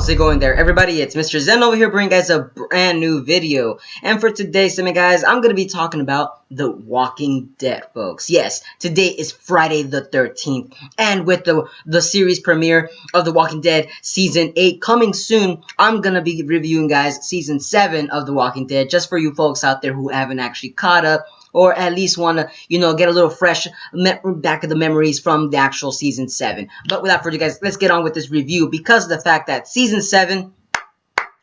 How's it going there, everybody? It's Mr. Zen over here bringing guys a brand new video. And for today's segment, guys, I'm going to be talking about The Walking Dead, folks. Yes, today is Friday the 13th. And with the series premiere of The Walking Dead Season 8 coming soon, I'm going to be reviewing, guys, Season 7 of The Walking Dead, just for you folks out there who haven't actually caught up, or at least want to, get a little fresh back of the memories from the actual Season 7. But without further ado, guys, let's get on with this review, because of the fact that Season 7,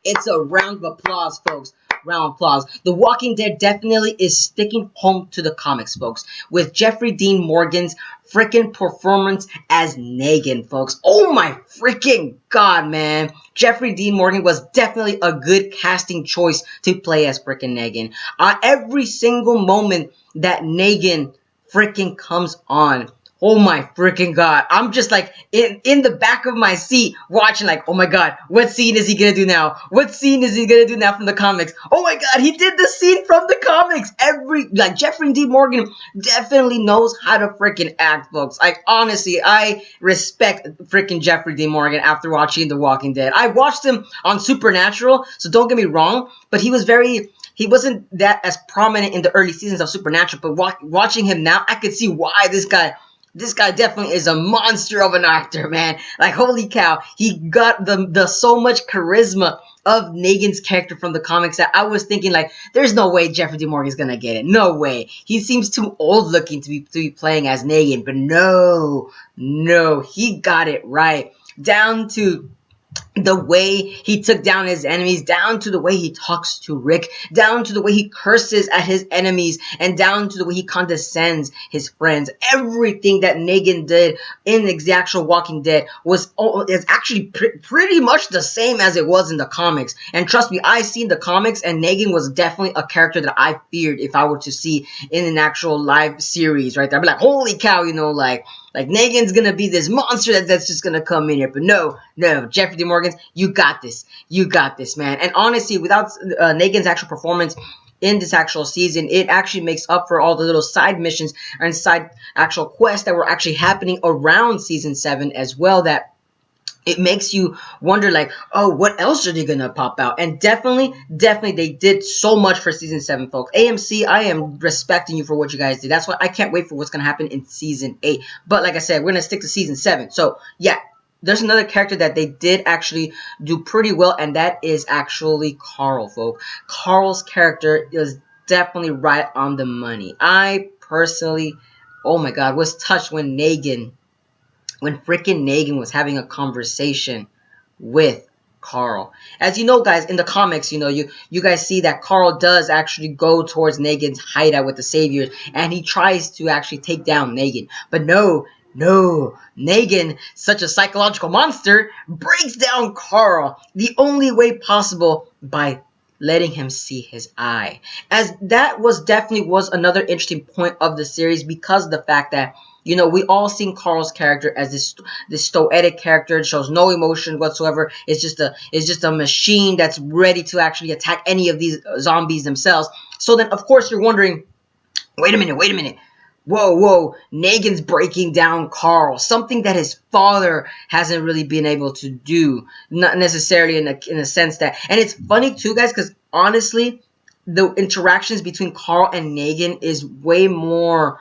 it's a round of applause, folks. Round of applause. The Walking Dead definitely is sticking home to the comics, folks, with Jeffrey Dean Morgan's freaking performance as Negan, folks. Oh my freaking god, man. Jeffrey Dean Morgan was definitely a good casting choice to play as freaking Negan. Every single moment that Negan freaking comes on, oh my freaking god, I'm just like in the back of my seat watching, like, oh my god, what scene is he gonna do now? What scene is he gonna do now from the comics? Oh my god, he did the scene from the comics. Jeffrey D. Morgan definitely knows how to freaking act, folks. Like, honestly, I respect freaking Jeffrey D. Morgan after watching The Walking Dead. I watched him on Supernatural, so don't get me wrong, but he wasn't that as prominent in the early seasons of Supernatural, but watching him now, I could see why this guy definitely is a monster of an actor, man. Like, holy cow, he got the so much charisma of Negan's character from the comics that I was thinking, like, there's no way Jeffrey D. Morgan's gonna get it. No way. He seems too old looking to be playing as Negan, but no, he got it right. Down to the way he took down his enemies, down to the way he talks to Rick, down to the way he curses at his enemies, and down to the way he condescends his friends. Everything that Negan did in the actual Walking Dead is actually pretty much the same as it was in the comics. And trust me, I seen the comics, and Negan was definitely a character that I feared if I were to see in an actual live series right there. I'd be like, holy cow, like Negan's gonna be this monster that's just gonna come in here. But no, Jeffrey D. Morgan, you got this, man. And honestly, without Negan's actual performance in this actual season, it actually makes up for all the little side missions and side actual quests that were actually happening around Season 7 as well, that it makes you wonder, like, oh, what else are they gonna pop out? And definitely, they did so much for Season 7, folks. AMC, I am respecting you for what you guys did. That's why I can't wait for what's gonna happen in Season 8. But like I said, we're gonna stick to Season 7. So, yeah, there's another character that they did actually do pretty well, and that is actually Carl, folks. Carl's character is definitely right on the money. I personally, oh my god, was touched when freaking Negan was having a conversation with Carl. As you know, guys, in the comics, you guys see that Carl does actually go towards Negan's hideout with the Saviors, and he tries to actually take down Negan. But no, Negan, such a psychological monster, breaks down Carl the only way possible, by letting him see his eye. As that definitely was another interesting point of the series, because of the fact that, we all seen Carl's character as this stoic character. It shows no emotion whatsoever. It's just a machine that's ready to actually attack any of these zombies themselves. So then, of course, you're wondering, wait a minute. Whoa, Negan's breaking down Carl, something that his father hasn't really been able to do, not necessarily in a sense that, and it's funny too, guys, because honestly, the interactions between Carl and Negan is way more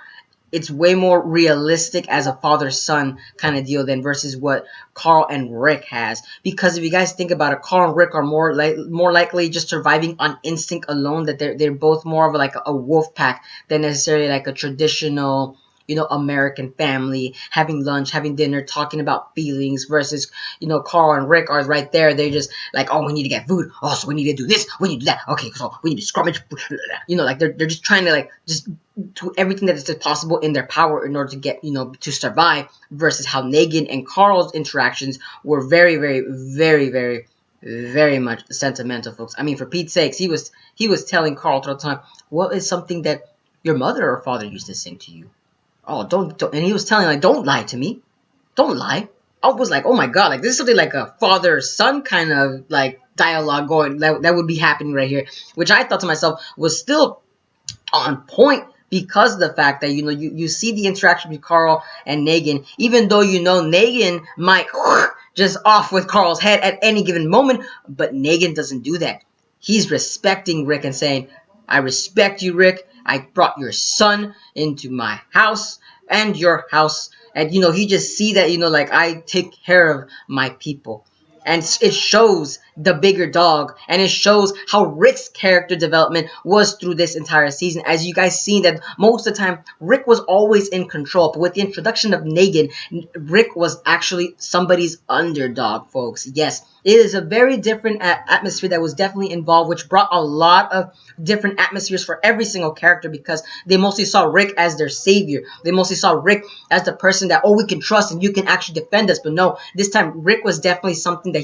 realistic as a father-son kind of deal than versus what Carl and Rick has. Because if you guys think about it, Carl and Rick are more likely just surviving on instinct alone, that they're both more of like a wolf pack than necessarily like a traditional, American family, having lunch, having dinner, talking about feelings, versus, Carl and Rick are right there. They're just like, oh, we need to get food. Oh, so we need to do this. We need to do that. Okay, so we need to scrummage. Like they're just trying to like just do everything that is possible in their power in order to get, to survive, versus how Negan and Carl's interactions were very, very, very, very, very much sentimental, folks. I mean, for Pete's sakes, he was telling Carl throughout the time, what is something that your mother or father used to sing to you? Oh, don't, and he was telling, like, don't lie to me. Don't lie. I was like, oh my god, like, this is something like a father-son kind of, like, dialogue going, that would be happening right here. Which I thought to myself was still on point, because of the fact that, you see the interaction between Carl and Negan, even though, Negan might just off with Carl's head at any given moment. But Negan doesn't do that. He's respecting Rick and saying, I respect you, Rick. I brought your son into my house and your house. And, he just see that, like, I take care of my people. And it shows the bigger dog, and it shows how Rick's character development was through this entire season. As you guys seen that most of the time, Rick was always in control. But with the introduction of Negan, Rick was actually somebody's underdog, folks. Yes, it is a very different atmosphere that was definitely involved, which brought a lot of different atmospheres for every single character, because they mostly saw Rick as their savior. They mostly saw Rick as the person that, we can trust and you can actually defend us. But no, this time Rick was definitely something that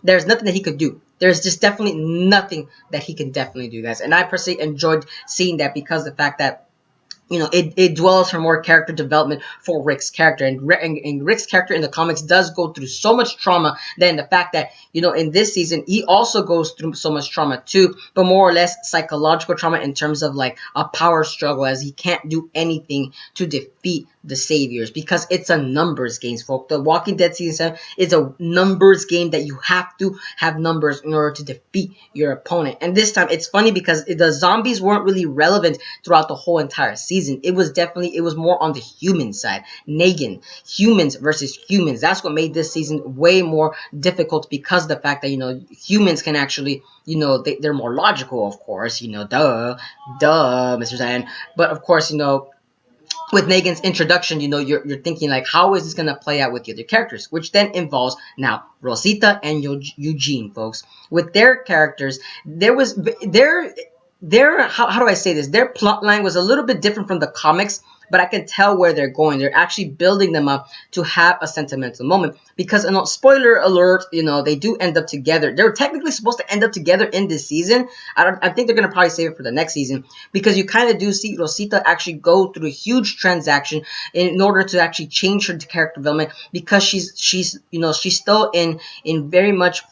there's nothing that he could do. There's just definitely nothing that he can definitely do, guys. And I personally enjoyed seeing that, because of the fact that, it dwells for more character development for Rick's character. And Rick's character in the comics does go through so much trauma, than the fact that, in this season, he also goes through so much trauma too, but more or less psychological trauma in terms of like a power struggle, as he can't do anything to defeat the saviors, because it's a numbers game, folks. The Walking Dead season 7 is a numbers game that you have to have numbers in order to defeat your opponent. And this time, it's funny because the zombies weren't really relevant throughout the whole entire season. It was more on the human side. Negan, humans versus humans. That's what made this season way more difficult, because of the fact that, humans can actually, they're more logical, of course, duh, Mr. Zan. But of course, with Negan's introduction, you're thinking like, how is this going to play out with the other characters? Which then involves now Rosita and Eugene, folks. With their characters, how do I say this? Their plot line was a little bit different from the comics, but I can tell where they're going. They're actually building them up to have a sentimental moment, because, spoiler alert, they do end up together. They're technically supposed to end up together in this season. I think they're going to probably save it for the next season, because you kind of do see Rosita actually go through a huge transaction in order to actually change her character development, because she's still in very much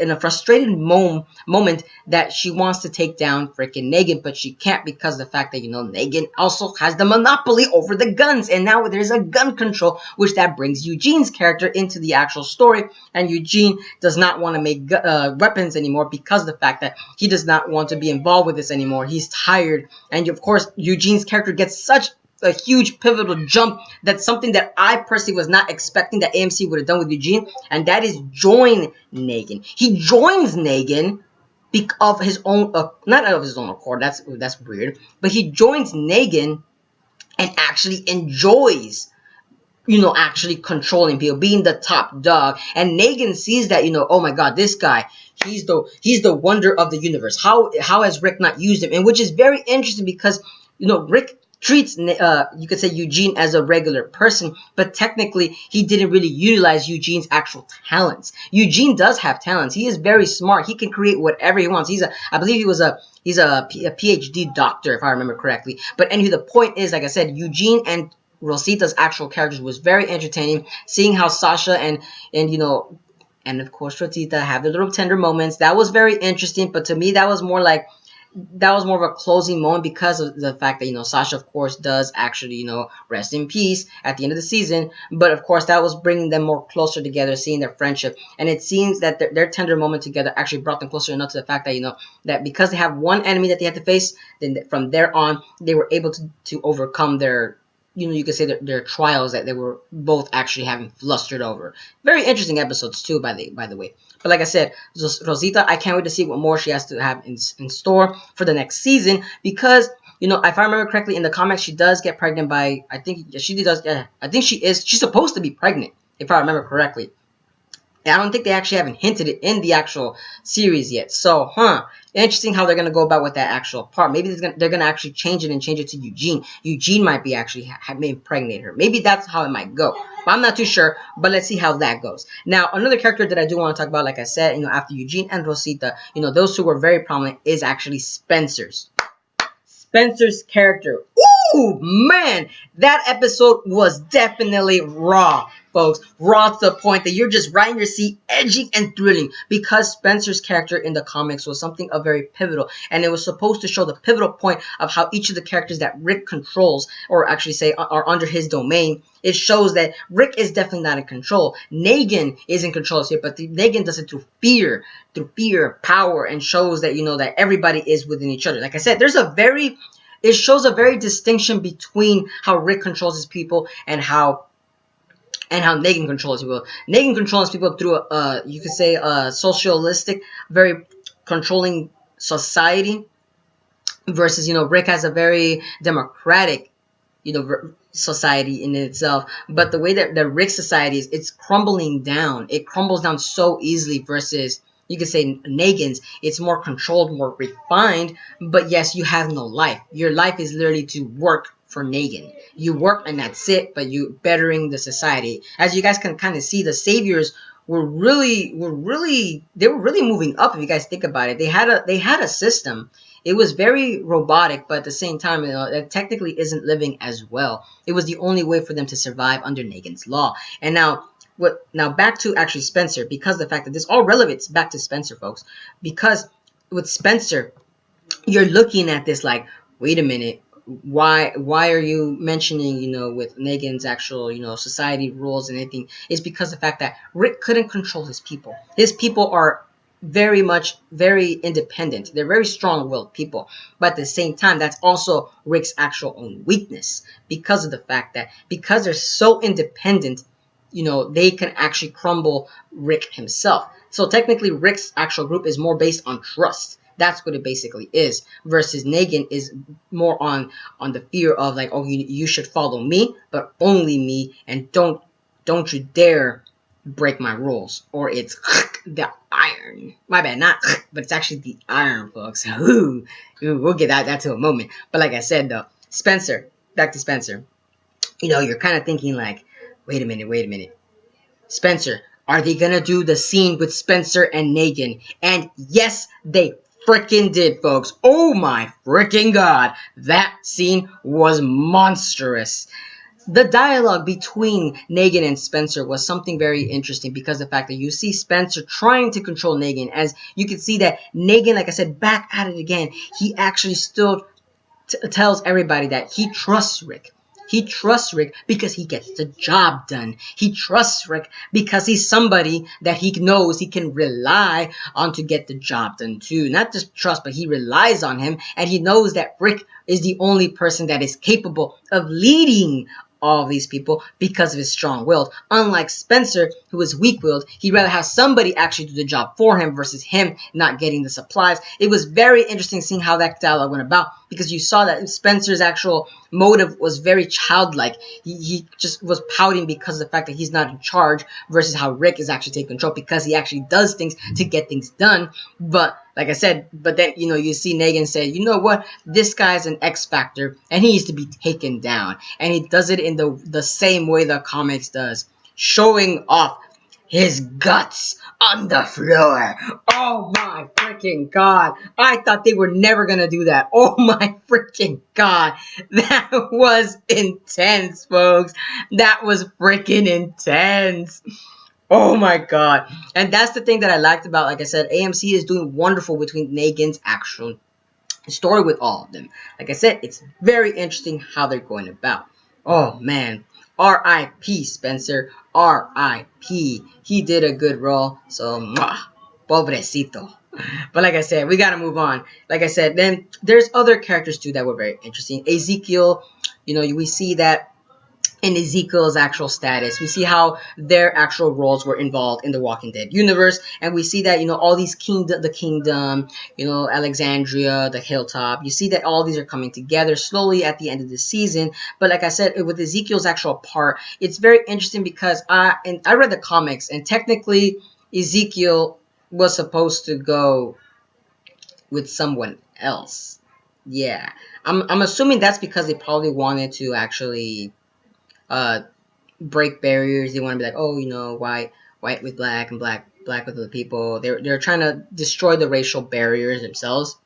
in a frustrated moment that she wants to take down freaking Negan, but she can't, because of the fact that, Negan also has the monopoly over the guns, and now there's a gun control, which that brings Eugene's character into the actual story. And Eugene does not want to make weapons anymore, because of the fact that he does not want to be involved with this anymore. He's tired. And of course, Eugene's character gets such a huge pivotal jump. That's something that I personally was not expecting that AMC would have done with Eugene, and that is join Negan. He joins Negan of his own, not of his own accord. That's weird. But he joins Negan and actually enjoys, actually controlling people, being the top dog. And Negan sees that, oh my God, this guy, he's the wonder of the universe. How has Rick not used him? And which is very interesting, because, Rick treats, you could say, Eugene as a regular person, but technically he didn't really utilize Eugene's actual talents. Eugene does have talents. He is very smart. He can create whatever he wants. I believe he's a PhD doctor, if I remember correctly. But anyway, the point is, like I said, Eugene and Rosita's actual characters was very entertaining. Seeing how Sasha and of course Rosita have their little tender moments, that was very interesting. But to me, that was more of a closing moment, because of the fact that, Sasha, of course, does actually, rest in peace at the end of the season. But, of course, that was bringing them more closer together, seeing their friendship. And it seems that their tender moment together actually brought them closer enough to the fact that, that because they have one enemy that they had to face, then from there on, they were able to overcome their, you could say their trials that they were both actually having flustered over. Very interesting episodes, too, by the way. But like I said, Rosita, I can't wait to see what more she has to have in store for the next season, because, if I remember correctly, in the comics, she does get pregnant by, I think she's supposed to be pregnant, if I remember correctly. And I don't think they actually haven't hinted it in the actual series yet. So, interesting how they're going to go about with that actual part. Maybe they're going to actually change it to Eugene. Eugene might be actually may impregnate her. Maybe that's how it might go. But I'm not too sure. But let's see how that goes. Now, another character that I do want to talk about, like I said, after Eugene and Rosita, those two were very prominent, is actually Spencer's character. Ooh, man, that episode was definitely raw. folks. Raw to the point that you're just right in your seat, edging and thrilling, because Spencer's character in the comics was something of very pivotal, and it was supposed to show the pivotal point of how each of the characters that Rick controls, or actually say are under his domain. It shows that Rick is definitely not in control. Negan is in control here, but Negan does it through fear, power, and shows that, you know, that everybody is within each other. Like I said, it shows a very distinction between how Rick controls his people and how Negan controls people. Negan controls people through you could say a socialistic, very controlling society, versus, you know, Rick has a very democratic, you know, society in itself. But the way that the Rick society is, it's crumbling down. It crumbles down so easily versus, you could say, Negan's. It's more controlled, more refined, but yes, you have no life. Your life is literally to work for Negan. You work and that's it, but you bettering the society. As you guys can kind of see, the saviors were really moving up. If you guys think about it, they had a system. It was very robotic, but at the same time, you know, it technically isn't living as well. It was the only way for them to survive under Negan's law. And now back to actually Spencer, because the fact that this all relates back to Spencer, folks. Because with Spencer, you're looking at this like, wait a minute, why are you mentioning, you know, with Negan's actual, you know, society rules and anything? It's because the fact that Rick couldn't control his people. His people are very independent. They're very strong-willed people, but at the same time, that's also Rick's actual own weakness, because of the fact that because they're so independent, you know, they can actually crumble Rick himself. So technically, Rick's actual group is more based on trust. That's what it basically is. Versus Negan is more on the fear of like, oh, you should follow me, but only me, and don't you dare break my rules, or it's the iron. My bad, not but it's actually the iron, folks. Ooh, we'll get that to a moment. But like I said, though, Spencer, back to Spencer. You know, you're kind of thinking like, wait a minute. Spencer, are they gonna do the scene with Spencer and Negan? And yes, they freaking did, folks. Oh my freaking god, that scene was monstrous. The dialogue between Negan and Spencer was something very interesting, because the fact that you see Spencer trying to control Negan, as you can see that Negan, like I said, back at it again. He actually still tells everybody that he trusts Rick. He trusts Rick because he gets the job done. He trusts Rick because he's somebody that he knows he can rely on to get the job done too. Not just trust, but he relies on him, and he knows that Rick is the only person that is capable of leading all these people because of his strong-willed. Unlike Spencer, who is weak-willed, he'd rather have somebody actually do the job for him versus him not getting the supplies. It was very interesting seeing how that dialogue went about, because you saw that Spencer's actual motive was very childlike. He just was pouting because of the fact that he's not in charge, versus how Rick is actually taking control because he actually does things to get things done. But like I said, but then, you know, you see Negan say, you know what, this guy's an X Factor and he needs to be taken down. And he does it in the same way the comics does, showing off his guts on the floor. Oh my freaking god. I thought they were never gonna do that. Oh my freaking god. That was intense, folks. That was freaking intense. Oh my god. And that's the thing that I liked about, like I said, AMC is doing wonderful between Negan's actual story with all of them. Like I said, it's very interesting how they're going about. Oh man. R.I.P. Spencer. R.I.P. He did a good role. So, pobrecito. But like I said, we gotta move on. Like I said, then there's other characters too that were very interesting. Ezekiel, you know, we see that in Ezekiel's actual status. We see how their actual roles were involved in the Walking Dead universe, and we see that, you know, all these the kingdom, you know, Alexandria, the hilltop, you see that all these are coming together slowly at the end of the season. But like I said, with Ezekiel's actual part, it's very interesting because I read the comics, and technically Ezekiel was supposed to go with someone else. Yeah, I'm assuming that's because they probably wanted to actually break barriers. They want to be like, oh, you know, white with black and black with other people. They're trying to destroy the racial barriers themselves,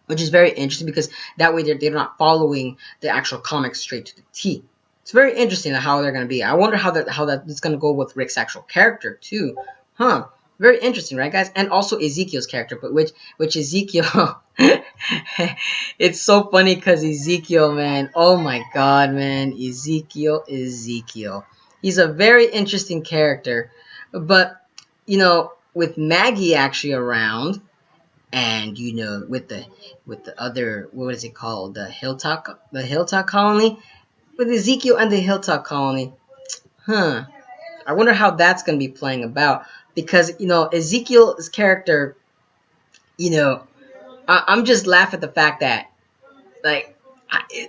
which is very interesting because that way they're not following the actual comics straight to the T. It's very interesting how they're gonna be. I wonder how that's gonna go with Rick's actual character too, huh? Very interesting, right, guys? And also Ezekiel's character, but which Ezekiel, it's so funny because Ezekiel, man, oh my God, man, Ezekiel, he's a very interesting character, but with Maggie actually around, and with the other, what is it called, the Hilltop Colony, with Ezekiel and the Hilltop Colony, huh? I wonder how that's gonna be playing about, because Ezekiel's character, I'm just laughing at the fact that, like,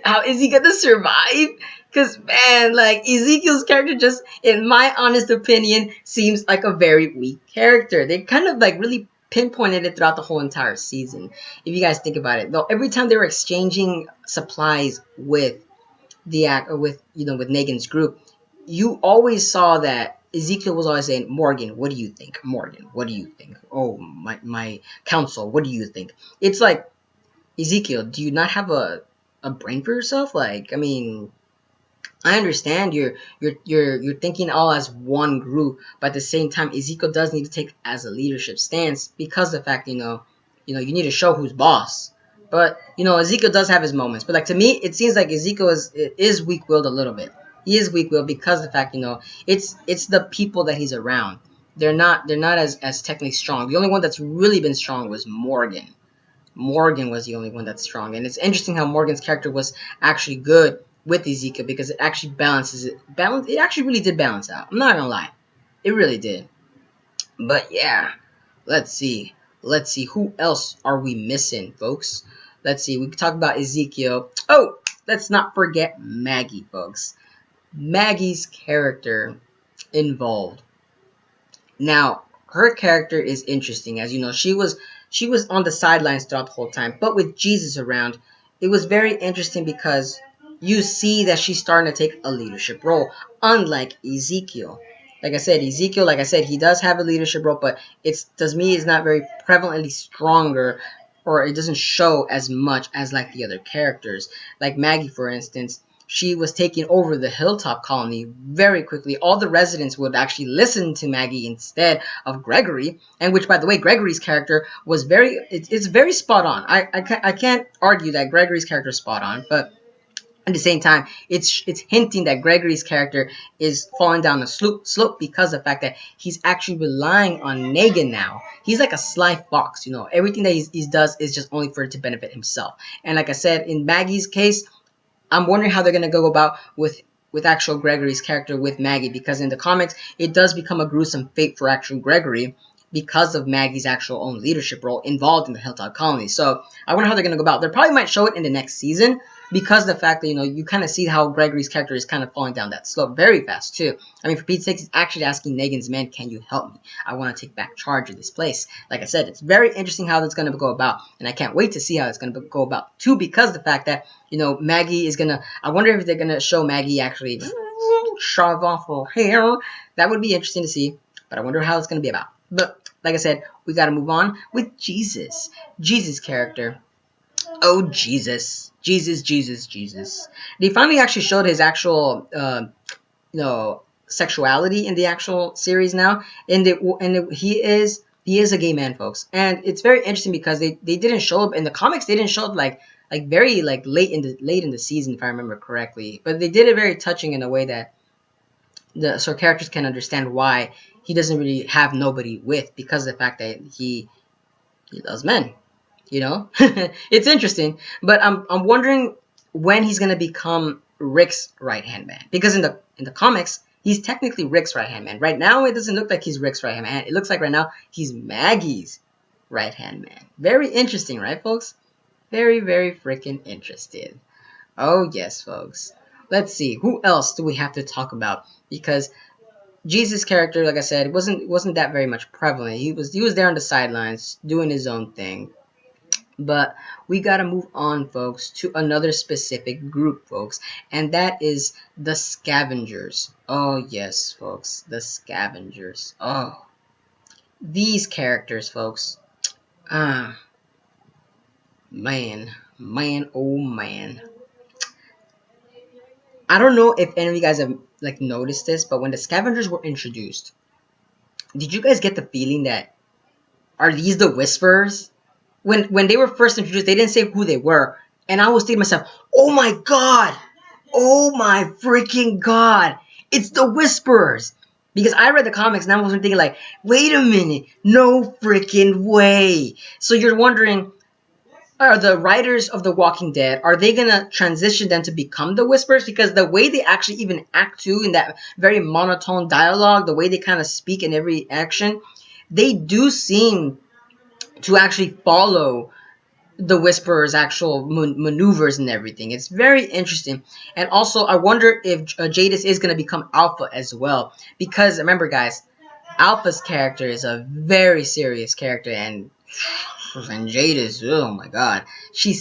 how is he gonna survive? Because, man, like, Ezekiel's character just, in my honest opinion, seems like a very weak character. They kind of like really pinpointed it throughout the whole entire season. If you guys think about it, though, every time they were exchanging supplies with with Negan's group, you always saw that Ezekiel was always saying, "Morgan, what do you think? Morgan, what do you think? Oh, my counsel, what do you think?" It's like, Ezekiel, do you not have a brain for yourself? Like, I mean, I understand you're thinking all as one group, but at the same time, Ezekiel does need to take as a leadership stance, because the fact, you need to show who's boss. But Ezekiel does have his moments. But, like, to me, it seems like Ezekiel is weak-willed a little bit. He is weak-willed because of the fact, it's the people that he's around. They're not as technically strong. The only one that's really been strong was Morgan. Morgan was the only one that's strong. And it's interesting how Morgan's character was actually good with Ezekiel, because it actually it actually really did balance out. I'm not gonna lie. It really did. But yeah, let's see. Who else are we missing, folks? Let's see. We can talk about Ezekiel. Oh, let's not forget Maggie, folks. Maggie's character involved. Now, her character is interesting. As you know, she was on the sidelines throughout the whole time, but with Jesus around, it was very interesting because you see that she's starting to take a leadership role, unlike Ezekiel. Like I said, he does have a leadership role, but to me, it's not very prevalently stronger, or it doesn't show as much as like the other characters. Like Maggie, for instance, she was taking over the Hilltop Colony very quickly. All the residents would actually listen to Maggie instead of Gregory, and which, by the way, Gregory's character was it's very spot on. I can't argue that Gregory's character is spot on, but at the same time, it's hinting that Gregory's character is falling down the slope because of the fact that he's actually relying on Negan now. He's like a sly fox, Everything that he does is just only for it to benefit himself. And like I said, in Maggie's case, I'm wondering how they're going to go about with actual Gregory's character with Maggie, because in the comics, it does become a gruesome fate for actual Gregory because of Maggie's actual own leadership role involved in the Hilltop Colony. So I wonder how they're going to go about. They probably might show it in the next season, because of the fact that, you kind of see how Gregory's character is kind of falling down that slope very fast, too. I mean, for Pete's sake, he's actually asking Negan's men, can you help me? I want to take back charge of this place. Like I said, it's very interesting how that's going to go about, and I can't wait to see how it's going to go about, too, because of the fact that, Maggie is going to, I wonder if they're going to show Maggie actually shove off her hair. That would be interesting to see, but I wonder how it's going to be about. But, like I said, we got to move on with Jesus. Jesus' character. Oh, Jesus. They finally actually showed his actual, sexuality in the actual series now. He is a gay man, folks. And it's very interesting because they didn't show up in the comics. They didn't show up like very late in the season, if I remember correctly. But they did it very touching in a way that so characters can understand why he doesn't really have nobody with, because of the fact that he loves men. It's interesting, but I'm wondering when he's gonna become Rick's right-hand man, because in the comics, he's technically Rick's right-hand man. Right now, it doesn't look like he's Rick's right-hand man. It looks like right now he's Maggie's right-hand man. Very interesting, right, folks? Very, very freaking interesting. Oh yes, folks. Let's see, who else do we have to talk about? Because Jesus' character, like I said, wasn't that very much prevalent. He was there on the sidelines doing his own thing. But we gotta move on, folks, to another specific group, folks, and that is the Scavengers. Oh yes, folks, the Scavengers. Oh, these characters, folks. Man, oh man. I don't know if any of you guys have like noticed this, but when the scavengers were introduced, did you guys get the feeling that are these the whisperers? When they were first introduced, they didn't say who they were, and I was thinking to myself, "Oh my god, oh my freaking god, it's the whisperers!" Because I read the comics and I was thinking like, "Wait a minute, no freaking way!" So you're wondering, are the writers of The Walking Dead, are they gonna transition them to become the Whisperers? Because the way they actually even act too, in that very monotone dialogue, the way they kind of speak in every action, they do seem to actually follow the Whisperer's actual maneuvers and everything. It's very interesting. And also, I wonder if Jadis is gonna become Alpha as well. Because remember, guys, Alpha's character is a very serious character, and Jadis, oh my god, she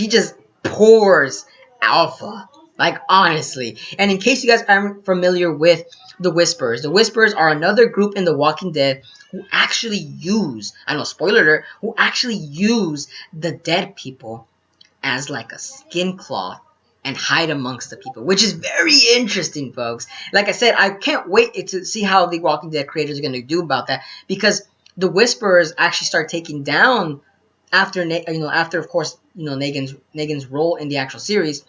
just pours alpha, like honestly. And in case you guys aren't familiar with the Whisperers are another group in The Walking Dead who actually use, I know, spoiler alert, who actually use the dead people as like a skin cloth and hide amongst the people, which is very interesting, folks. Like I said, I can't wait to see how the Walking Dead creators are going to do about that, because the Whisperers actually start taking down after, after of course, Negan's role in the actual series.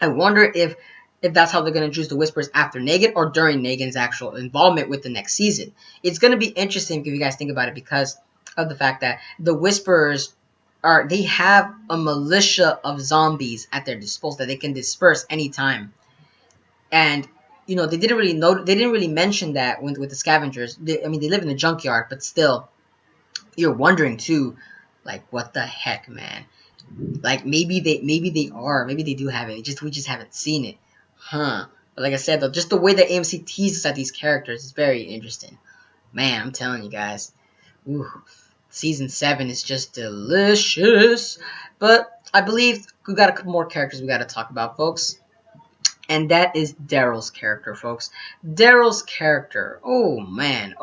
I wonder if that's how they're going to introduce the Whisperers after Negan or during Negan's actual involvement with the next season. It's going to be interesting if you guys think about it, because of the fact that the Whisperers they have a militia of zombies at their disposal that they can disperse anytime. And they didn't really mention that with the scavengers. They live in a junkyard, but still, you're wondering too, like, what the heck, man? Like, maybe they do have it. We just haven't seen it, huh? But like I said, though, just the way that AMC teases at these characters is very interesting. Man, I'm telling you guys, ooh, season 7 is just delicious. But I believe we got a couple more characters we got to talk about, folks. And that is Daryl's character, folks. Daryl's character. Oh man,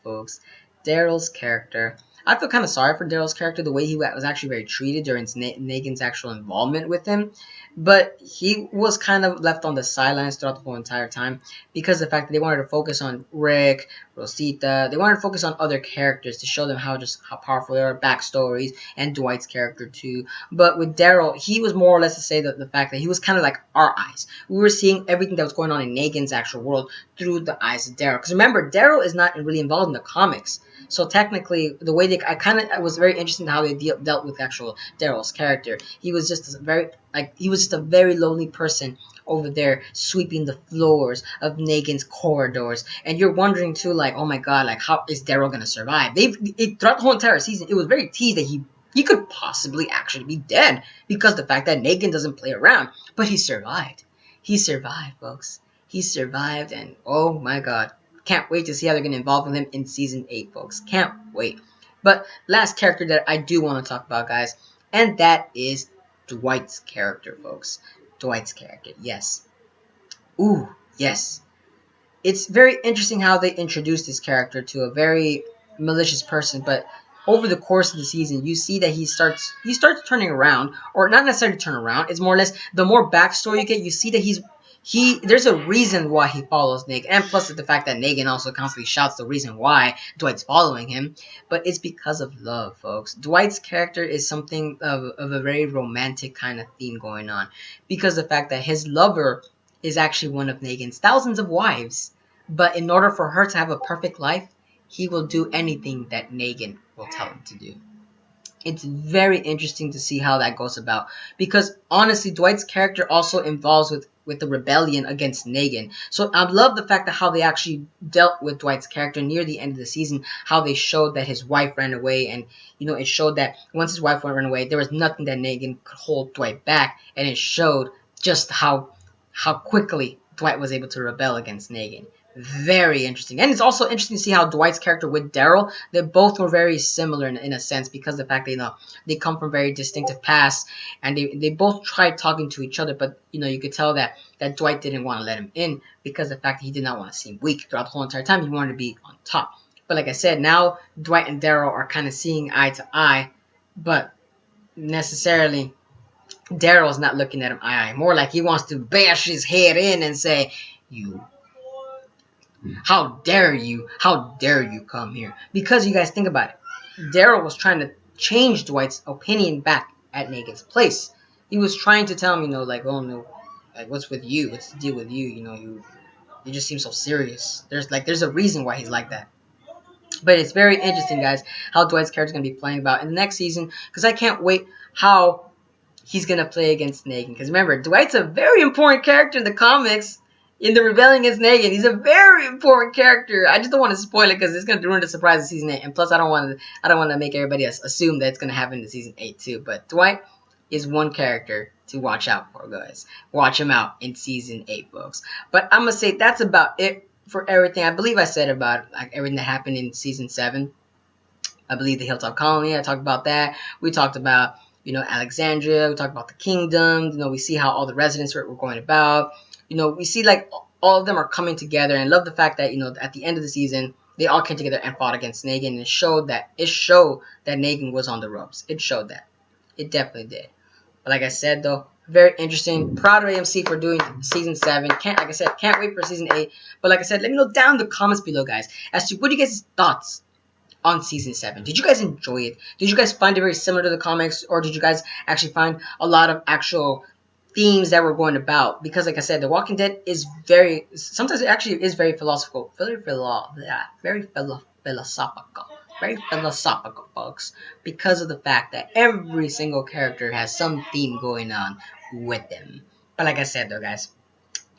folks. Daryl's character. I feel kind of sorry for Daryl's character, the way he was actually very treated during Negan's actual involvement with him. But he was kind of left on the sidelines throughout the whole entire time, because of the fact that they wanted to focus on Rick, Rosita. They wanted to focus on other characters to show them how powerful they are, backstories, and Dwight's character too. But with Daryl, he was more or less to say that the fact that he was kind of like our eyes. We were seeing everything that was going on in Negan's actual world through the eyes of Daryl. Because remember, Daryl is not really involved in the comics. So technically, the way it was very interesting how they dealt with actual Daryl's character. He was just a very lonely person over there sweeping the floors of Negan's corridors. And you're wondering too, like, oh my god, like, how is Daryl gonna survive? Throughout the whole entire season, it was very teased that he could possibly actually be dead, because the fact that Negan doesn't play around. But he survived. He survived, folks. He survived, and oh my god. Can't wait to see how they're going to involve him in Season 8, folks. Can't wait. But last character that I do want to talk about, guys, and that is Dwight's character, folks. Dwight's character, yes. Ooh, yes. It's very interesting how they introduced this character to a very malicious person, but over the course of the season, you see that he starts turning around, or not necessarily turn around. It's more or less, the more backstory you get, you see that there's a reason why he follows Negan, and plus the fact that Negan also constantly shouts the reason why Dwight's following him, but it's because of love, folks. Dwight's character is something of a very romantic kind of theme going on, because the fact that his lover is actually one of Negan's thousands of wives, but in order for her to have a perfect life, he will do anything that Negan will tell him to do. It's very interesting to see how that goes about, because honestly, Dwight's character also involves with the rebellion against Negan. So I love the fact that how they actually dealt with Dwight's character near the end of the season, how they showed that his wife ran away, and it showed that once his wife ran away, there was nothing that Negan could hold Dwight back, and it showed just how quickly Dwight was able to rebel against Negan. Very interesting. And it's also interesting to see how Dwight's character with Daryl, they both were very similar in a sense, because of the fact that, they come from very distinctive pasts, and they both tried talking to each other, but, you could tell that Dwight didn't want to let him in, because of the fact that he did not want to seem weak throughout the whole entire time. He wanted to be on top. But like I said, now Dwight and Daryl are kind of seeing eye to eye, but necessarily Daryl's not looking at him eye eye. More like he wants to bash his head in and say, "You, how dare you? How dare you come here?" Because you guys think about it. Daryl was trying to change Dwight's opinion back at Negan's place. He was trying to tell him, like, oh no, like what's with you? What's the deal with you? You just seem so serious. There's a reason why he's like that. But it's very interesting, guys, how Dwight's character is going to be playing about in the next season, because I can't wait how he's going to play against Negan. Because remember, Dwight's a very important character in the comics. In the Rebellion Against Negan, he's a very important character. I just don't want to spoil it because it's going to ruin the surprise of season 8. And plus, I don't want to make everybody assume that it's going to happen in season 8 too. But Dwight is one character to watch out for, guys. Watch him out in season 8, folks. But I'm gonna say that's about it for everything. I believe I said about like everything that happened in season 7. I believe the Hilltop Colony. I talked about that. We talked about Alexandria. We talked about the kingdom. We see how all the residents were going about. We see like all of them are coming together, and I love the fact that at the end of the season they all came together and fought against Negan, and it showed that Negan was on the ropes. It showed that. It definitely did. But like I said though, very interesting. Proud of AMC for doing season 7. Can't wait for season 8. But like I said, let me know down in the comments below, guys, as to what are you guys' thoughts on season 7. Did you guys enjoy it? Did you guys find it very similar to the comics, or did you guys actually find a lot of actual themes that were going about? Because like I said, The Walking Dead is sometimes it actually is very philosophical, very philosophical, folks, because of the fact that every single character has some theme going on with them. But like I said though, guys,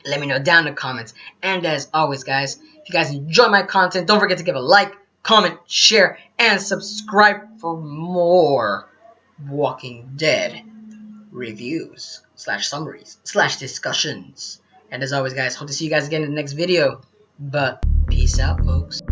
let me know down in the comments. And as always, guys, if you guys enjoy my content, don't forget to give a like, comment, share, and subscribe for more Walking Dead reviews / summaries / discussions. And as always, guys, hope to see you guys again in the next video. But peace out, folks.